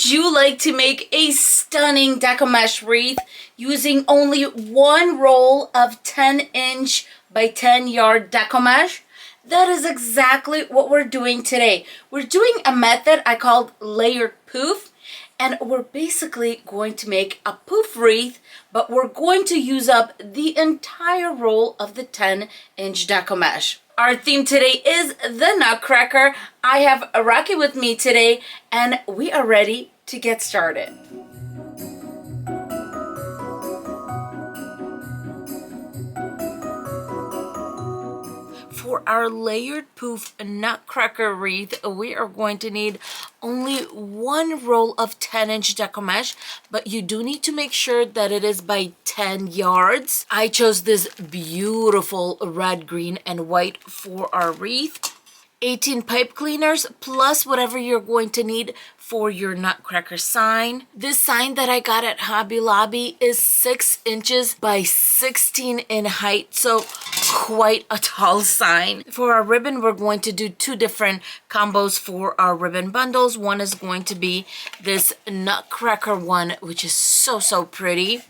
Would you like to make a stunning deco mesh wreath using only one roll of 10-inch by 10-yard deco mesh? That is exactly what we're doing today. We're doing a method I called layered poof, and we're basically going to make a poof wreath, but we're going to use up the entire roll of the 10-inch deco mesh. Our theme today is the Nutcracker. I have Rocky with me today, and we are ready to get started. For our layered poof Nutcracker wreath, we are going to need only one roll of 10-inch deco mesh, but you do need to make sure that it is by 10 yards. I chose this beautiful red, green, and white for our wreath. 18 pipe cleaners plus whatever you're going to need for your Nutcracker sign. This sign that I got at Hobby Lobby is 6 inches by 16 in height, so quite a tall sign. For our ribbon, we're going to do two different combos for our ribbon bundles. One is going to be this Nutcracker one, which is so pretty,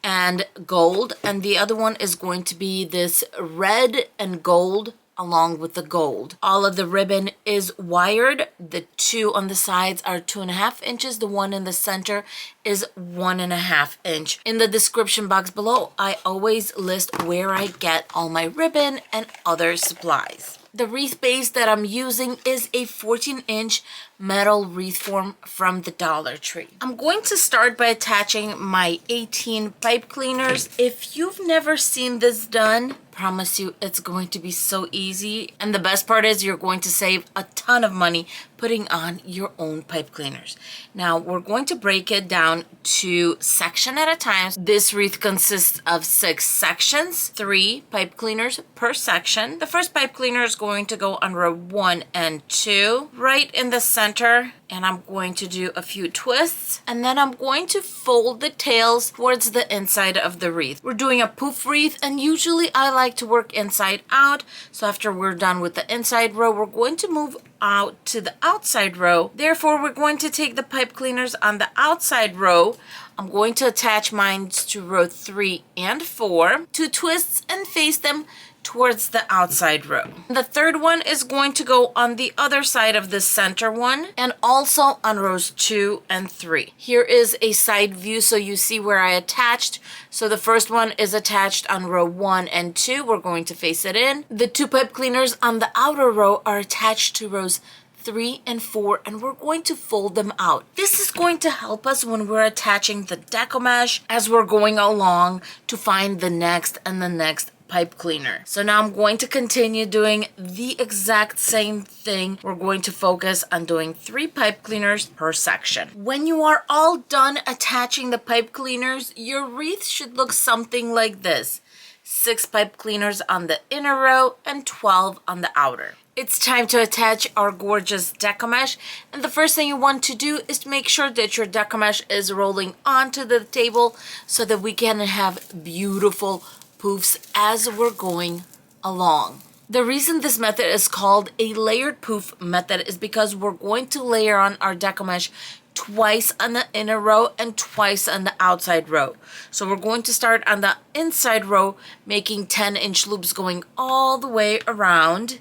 and gold, and the other one is going to be this red and gold along with the gold. All of the ribbon is wired. The two on the sides are 2.5 inches. The one in the center is 1.5 inch. In the description box below, I always list where I get all my ribbon and other supplies. The wreath base that I'm using is a 14-inch metal wreath form from the Dollar Tree. I'm going to start by attaching my 18 pipe cleaners. If you've never seen this done, promise you it's going to be so easy, and the best part is you're going to save a ton of money putting on your own pipe cleaners. Now we're going to break it down to section at a time. This wreath consists of 6 sections, 3 pipe cleaners per section. The first pipe cleaner is going to go on row 1 and 2 right in the center, and I'm going to do a few twists, and then I'm going to fold the tails towards the inside of the wreath. We're doing a poof wreath, and usually I like to work inside out. So after we're done with the inside row, we're going to move out to the outside row. Therefore, we're going to take the pipe cleaners on the outside row. I'm going to attach mine to row 3 and 4, 2 twists, and face them towards the outside row. The third one is going to go on the other side of the center one, and also on rows 2 and 3. Here is a side view so you see where I attached. So the first one is attached on row 1 and 2. We're going to face it in. The 2 pipe cleaners on the outer row are attached to rows 3 and 4, and we're going to fold them out. This is going to help us when we're attaching the deco mesh as we're going along to find the next and the next pipe cleaner. So now I'm going to continue doing the exact same thing. We're going to focus on doing 3 pipe cleaners per section. When you are all done attaching the pipe cleaners, your wreath should look something like this. 6 pipe cleaners on the inner row and 12 on the outer. It's time to attach our gorgeous deco mesh, and the first thing you want to do is to make sure that your deco mesh is rolling onto the table so that we can have beautiful poofs as we're going along. The reason this method is called a layered poof method is because we're going to layer on our deco mesh twice on the inner row and twice on the outside row. So we're going to start on the inside row, making 10-inch loops going all the way around.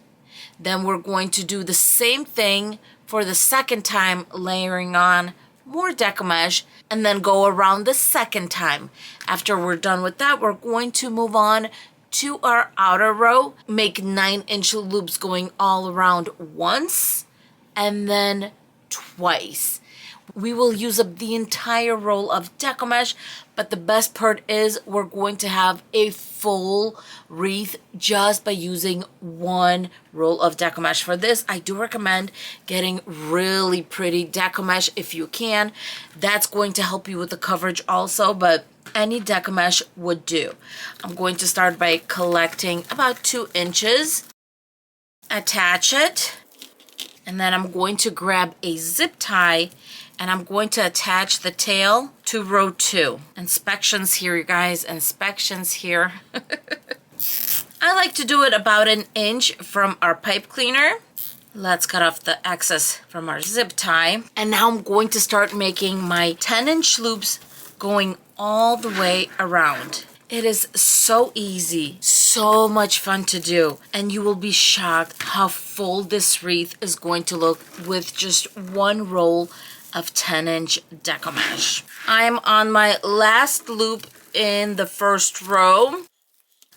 Then we're going to do the same thing for the second time, layering on more deco mesh, and then go around the second time. After we're done with that, we're going to move on to our outer row, make 9-inch loops going all around once and then twice. We will use up the entire roll of deco mesh, but the best part is we're going to have a full wreath just by using one roll of deco mesh. For this, I do recommend getting really pretty deco mesh if you can. That's going to help you with the coverage also, but any deco mesh would do. I'm going to start by collecting about 2 inches, attach it, and then I'm going to grab a zip tie and I'm going to attach the tail to row 2. Inspections here, you guys, inspections here. I like to do it about 1 inch from our pipe cleaner. Let's cut off the excess from our zip tie. And now I'm going to start making my 10-inch loops going all the way around. It is so easy, so much fun to do, and you will be shocked how full this wreath is going to look with just one roll of 10-inch deco mesh. I'm on my last loop in the first row.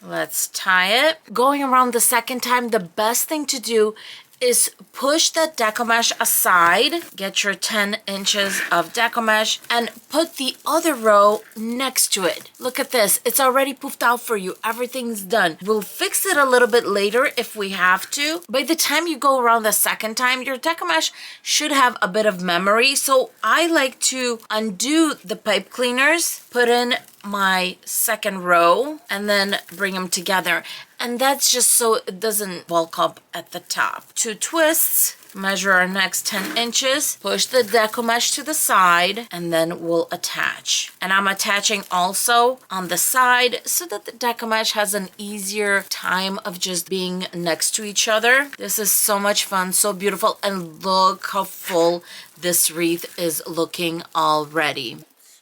Let's tie it. Going around the second time, the best thing to do is push the deco mesh aside, get your 10 inches of deco mesh, and put the other row next to it. Look at this, it's already poofed out for you. Everything's done. We'll fix it a little bit later if we have to. By the time you go around the second time, your deco mesh should have a bit of memory. So I like to undo the pipe cleaners, put in my second row, and then bring them together. And that's just so it doesn't bulk up at the top. 2 twists, measure our next 10 inches, push the deco mesh to the side, and then we'll attach. And I'm attaching also on the side so that the deco mesh has an easier time of just being next to each other. This is so much fun, so beautiful, and look how full this wreath is looking already.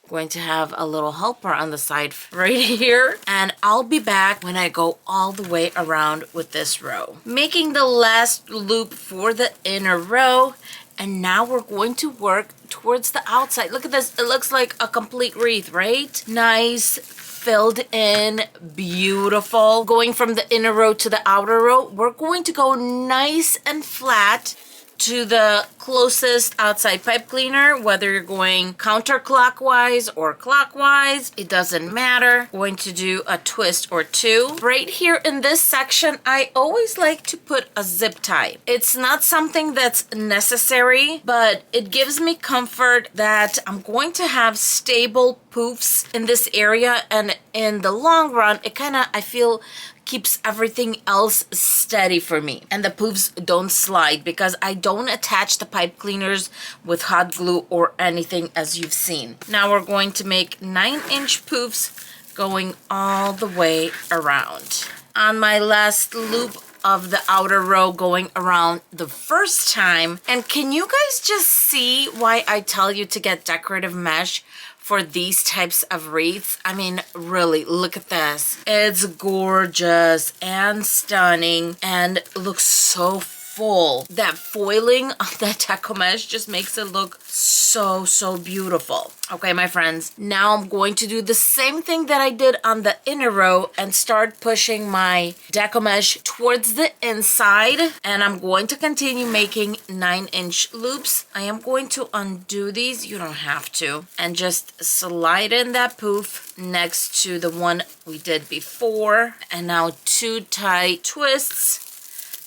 Going to have a little helper on the side right here, and I'll be back when I go all the way around with this row. Making the last loop for the inner row, and now we're going to work towards the outside. Look at this, it looks like a complete wreath, right? Nice, filled in, beautiful. Going from the inner row to the outer row, we're going to go nice and flat to the closest outside pipe cleaner, whether you're going counterclockwise or clockwise, it doesn't matter. Going to do a twist or two. Right here in this section, I always like to put a zip tie. It's not something that's necessary, but it gives me comfort that I'm going to have stable poofs in this area, and in the long run, it kind of, I feel, keeps everything else steady for me, and the poofs don't slide because I don't attach the pipe cleaners with hot glue or anything, as you've seen. Now we're going to make 9-inch poofs going all the way around. On my last loop of the outer row going around the first time, and can you guys just see why I tell you to get decorative mesh for these types of wreaths? I mean, really, look at this. It's gorgeous and stunning and looks so full. That foiling of that deco mesh just makes it look so, so beautiful. Okay, my friends, now I'm going to do the same thing that I did on the inner row and start pushing my deco mesh towards the inside, and I'm going to continue making 9-inch loops. I am going to undo these, you don't have to, and just slide in that poof next to the one we did before, and now 2 tight twists.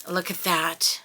Look at that.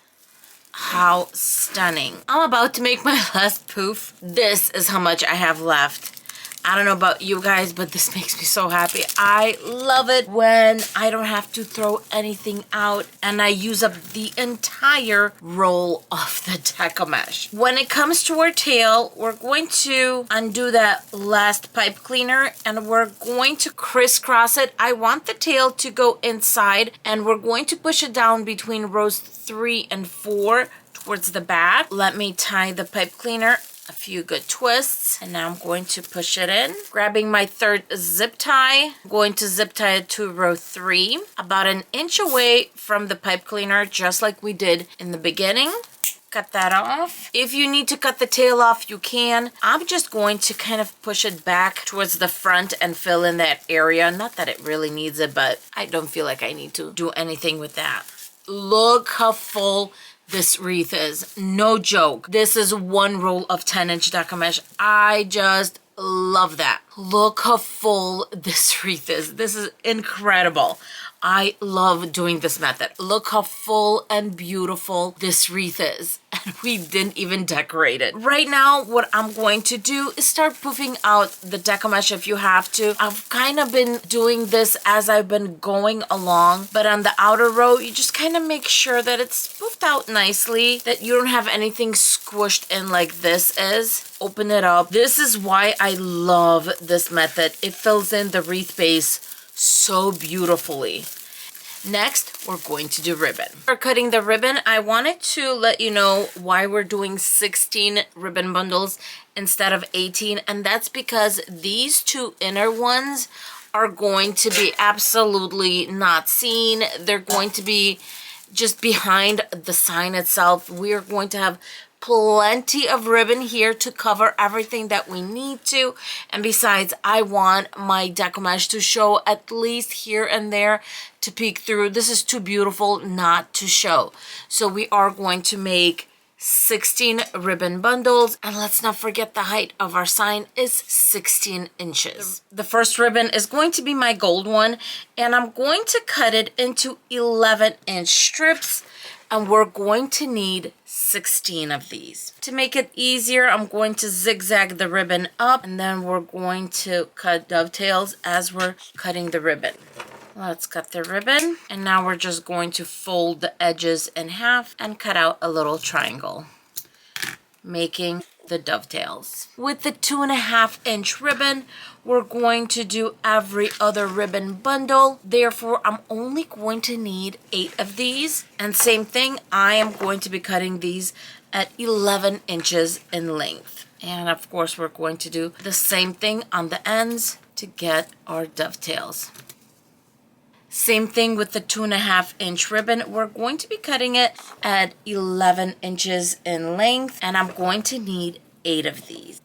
How stunning. I'm about to make my last poof. This is how much I have left. I don't know about you guys, but this makes me so happy. I love it when I don't have to throw anything out and I use up the entire roll of the deco mesh. When it comes to our tail, we're going to undo that last pipe cleaner and we're going to crisscross it. I want the tail to go inside, and we're going to push it down between rows 3 and 4 towards the back. Let me tie the pipe cleaner. A few good twists, and now I'm going to push it in. Grabbing my third zip tie, I'm going to zip tie it to row 3, about 1 inch away from the pipe cleaner, just like we did in the beginning. Cut that off. If you need to cut the tail off, you can. I'm just going to kind of push it back towards the front and fill in that area. Not that it really needs it, but I don't feel like I need to do anything with that. Look how full this wreath is. No joke. This is 1 roll of 10-inch deco mesh. I just love that. Look how full this wreath is. This is incredible. I love doing this method. Look how full and beautiful this wreath is. And we didn't even decorate it. Right now, what I'm going to do is start poofing out the deco mesh if you have to. I've kind of been doing this as I've been going along, but on the outer row, you just kind of make sure that it's poofed out nicely, that you don't have anything squished in like this is. Open it up. This is why I love this method. It fills in the wreath base so beautifully. Next, we're going to do ribbon. For cutting the ribbon, I wanted to let you know why we're doing 16 ribbon bundles instead of 18, and that's because these two inner ones are going to be absolutely not seen. They're going to be just behind the sign itself. We're going to have plenty of ribbon here to cover everything that we need to, and besides, I want my deco mesh to show at least here and there to peek through. This is too beautiful not to show, so we are going to make 16 ribbon bundles, and let's not forget the height of our sign is 16 inches. The first ribbon is going to be my gold one, and I'm going to cut it into 11-inch strips, and we're going to need 16 of these. To make it easier, I'm going to zigzag the ribbon up, and then we're going to cut dovetails as we're cutting the ribbon. Let's cut the ribbon, and now we're just going to fold the edges in half and cut out a little triangle, making the dovetails. With the 2.5-inch ribbon, we're going to do every other ribbon bundle. Therefore, I'm only going to need 8 of these. And same thing, I am going to be cutting these at 11 inches in length. And of course, we're going to do the same thing on the ends to get our dovetails. Same thing with the 2.5-inch ribbon. We're going to be cutting it at 11 inches in length, and I'm going to need 8 of these.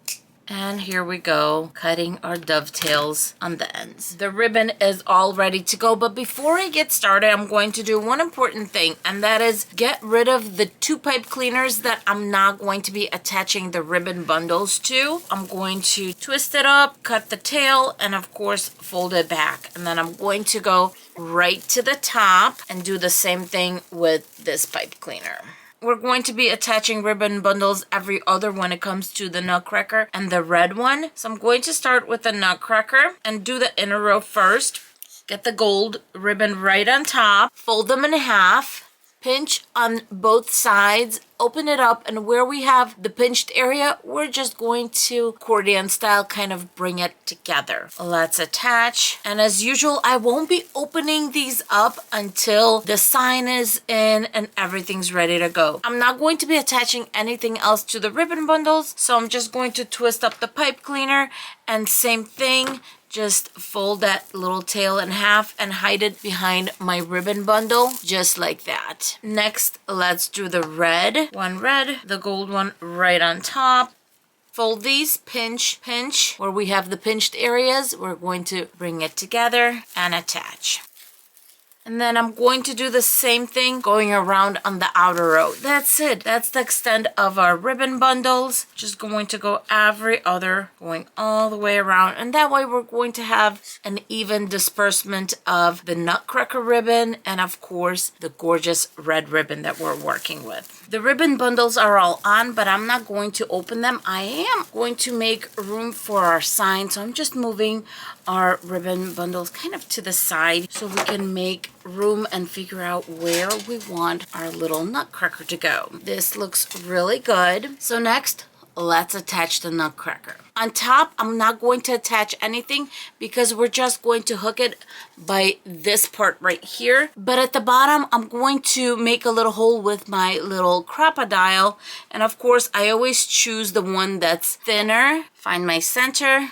And here we go, cutting our dovetails on the ends. The ribbon is all ready to go, but before I get started, I'm going to do one important thing, and that is get rid of the 2 pipe cleaners that I'm not going to be attaching the ribbon bundles to. I'm going to twist it up, cut the tail, and of course, fold it back. And then I'm going to go right to the top and do the same thing with this pipe cleaner. We're going to be attaching ribbon bundles every other when it comes to the Nutcracker and the red one. So I'm going to start with the Nutcracker and do the inner row first. Get the gold ribbon right on top, fold them in half, pinch on both sides, open it up, and where we have the pinched area, we're just going to accordion style kind of bring it together. Let's attach, and as usual, I won't be opening these up until the sign is in and everything's ready to go. I'm not going to be attaching anything else to the ribbon bundles, so I'm just going to twist up the pipe cleaner, and same thing, just fold that little tail in half and hide it behind my ribbon bundle, just like that. Next, let's do the red. One red, the gold one right on top. Fold these, pinch, pinch. Where we have the pinched areas, we're going to bring it together and attach. And then I'm going to do the same thing going around on the outer row. That's it. That's the extent of our ribbon bundles. Just going to go every other, going all the way around. And that way we're going to have an even disbursement of the Nutcracker ribbon and of course the gorgeous red ribbon that we're working with. The ribbon bundles are all on, but I'm not going to open them. I am going to make room for our sign. So I'm just moving our ribbon bundles kind of to the side so we can make room and figure out where we want our little Nutcracker to go. This looks really good. So next, let's attach the Nutcracker. On top, I'm not going to attach anything because we're just going to hook it by this part right here. But at the bottom, I'm going to make a little hole with my little crocodile. And of course, I always choose the one that's thinner. Find my center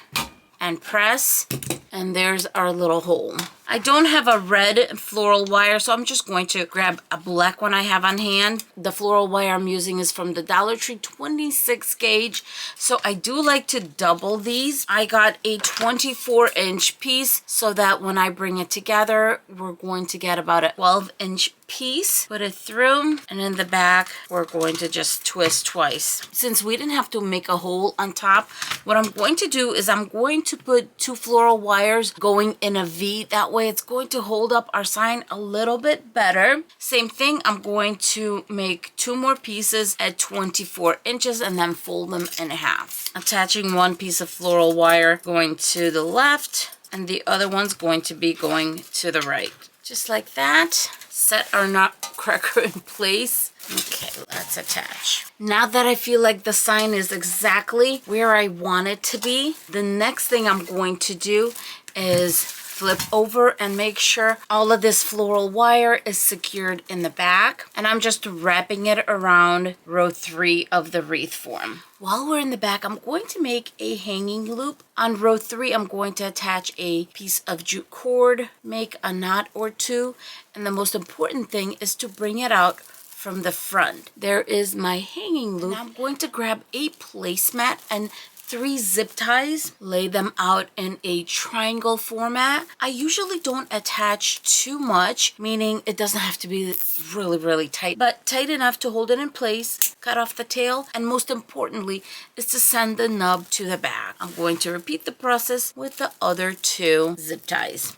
and press, and there's our little hole. I don't have a red floral wire, so I'm just going to grab a black one I have on hand. The floral wire I'm using is from the Dollar Tree, 26 gauge. So I do like to double these. I got a 24-inch piece so that when I bring it together, we're going to get about a 12-inch piece. Put it through, and in the back, we're going to just twist twice. Since we didn't have to make a hole on top, what I'm going to do is I'm going to put 2 floral wires going in a V. That way it's going to hold up our sign a little bit better. Same thing, I'm going to make 2 more pieces at 24 inches and then fold them in half. Attaching one piece of floral wire going to the left and the other one's going to be going to the right. Just like that. Set our Nutcracker in place. Okay, let's attach. Now that I feel like the sign is exactly where I want it to be, the next thing I'm going to do is flip over and make sure all of this floral wire is secured in the back. And I'm just wrapping it around row 3 of the wreath form. While we're in the back, I'm going to make a hanging loop. On row 3, I'm going to attach a piece of jute cord, make a knot or 2, and the most important thing is to bring it out from the front. There is my hanging loop. Now I'm going to grab a placemat and 3 zip ties, lay them out in a triangle format. I usually don't attach too much, meaning it doesn't have to be really tight, but tight enough to hold it in place, cut off the tail, and most importantly is to send the nub to the back. I'm going to repeat the process with the other 2 zip ties.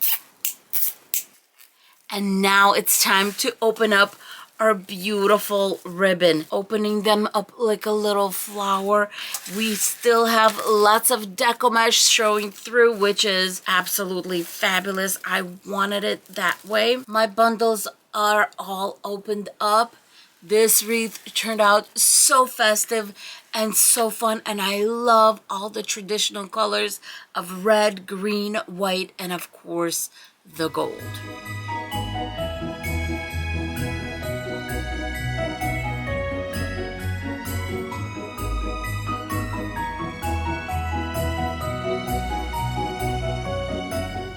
And now it's time to open up our beautiful ribbon. Opening them up like a little flower. We still have lots of deco mesh showing through, which is absolutely fabulous. I wanted it that way. My bundles are all opened up. This wreath turned out so festive and so fun, and I love all the traditional colors of red, green, white, and of course the gold.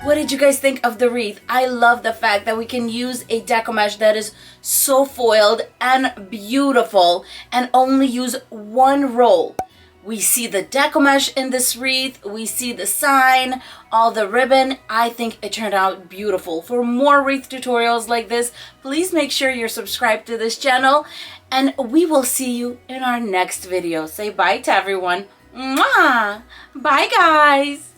What did you guys think of the wreath? I love the fact that we can use a deco mesh that is so foiled and beautiful and only use 1 roll. We see the deco mesh in this wreath, we see the sign, all the ribbon. I think it turned out beautiful. For more wreath tutorials like this, please make sure you're subscribed to this channel, and we will see you in our next video. Say bye to everyone. Mwah! Bye guys!